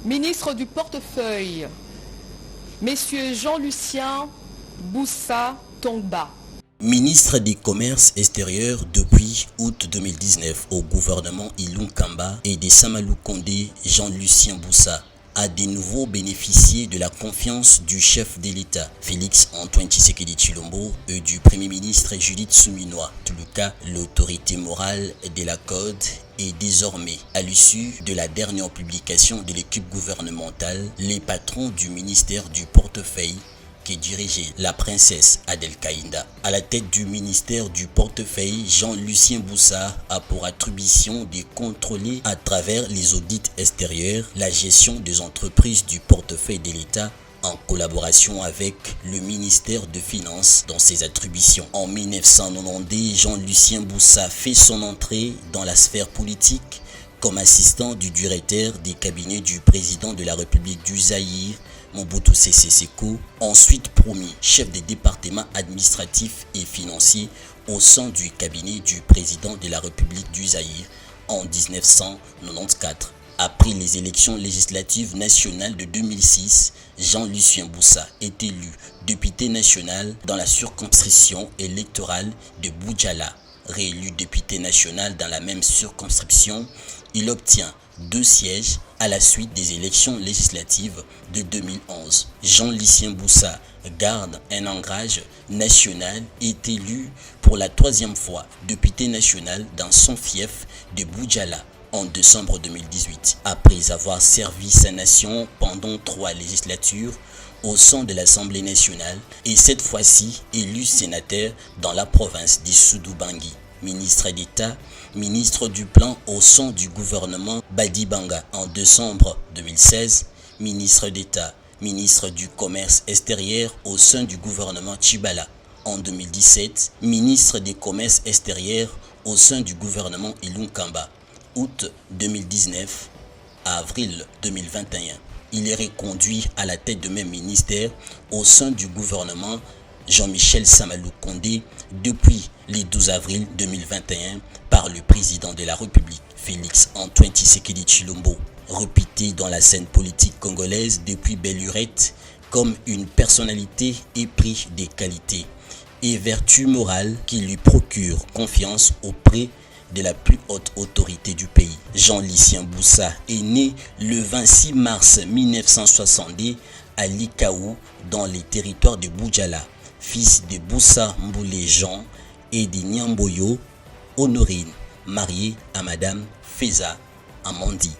Ministre du portefeuille, Messieurs Jean-Lucien Boussa Tongba. Ministre des Commerces extérieurs depuis août 2019 au gouvernement Ilunga Kamba et de Samalou Kondé, Jean-Lucien Boussa a de nouveau bénéficié de la confiance du chef de l'État, Félix-Antoine Tshisekedi Tshilombo, et du Premier ministre Judith Suminwa. En tout le cas, l'autorité morale de la COD est désormais, à l'issue de la dernière publication de l'équipe gouvernementale, les patrons du ministère du portefeuille qui dirigeait la princesse Adel Kaïnda. À la tête du ministère du portefeuille, Jean-Lucien Boussa a pour attribution de contrôler à travers les audits extérieurs la gestion des entreprises du portefeuille de l'État en collaboration avec le ministère de Finances dans ses attributions. En 1990, Jean-Lucien Boussa fait son entrée dans la sphère politique comme assistant du directeur des cabinets du président de la République du Zaïre, Mobutu Sese Seko, ensuite promu chef des départements administratifs et financiers au sein du cabinet du président de la République du Zaïre en 1994. Après les élections législatives nationales de 2006, Jean-Lucien Boussa est élu député national dans la circonscription électorale de Boudjala. Réélu député national dans la même circonscription, il obtient 2 sièges à la suite des élections législatives de 2011. Jean-Lucien Boussa garde un ancrage national et est élu pour la 3e fois député national dans son fief de Boudjala en décembre 2018. Après avoir servi sa nation pendant 3 législatures au sein de l'Assemblée nationale et cette fois-ci élu sénateur dans la province de Soudoubangui. Ministre d'État, ministre du Plan au sein du gouvernement Badibanga en décembre 2016, ministre d'État, ministre du Commerce extérieur au sein du gouvernement Tshibala en 2017, ministre des Commerces extérieurs au sein du gouvernement Ilunga Kamba, août 2019 à avril 2021. Il est reconduit à la tête de même ministère au sein du gouvernement Jean-Michel Samalou Kondé depuis le 12 avril 2021 par le président de la République, Félix-Antoine Tshisekedi Tshilombo. Réputé dans la scène politique congolaise depuis belle lurette comme une personnalité épris des qualités et vertus morales qui lui procurent confiance auprès de la plus haute autorité du pays. Jean-Lucien Boussa est né le 26 mars 1962 à Likaou dans les territoires de Boudjala, fils de Boussa Mboulé Jean et de Nyamboyo Honorine, marié à Madame Feza Amandi.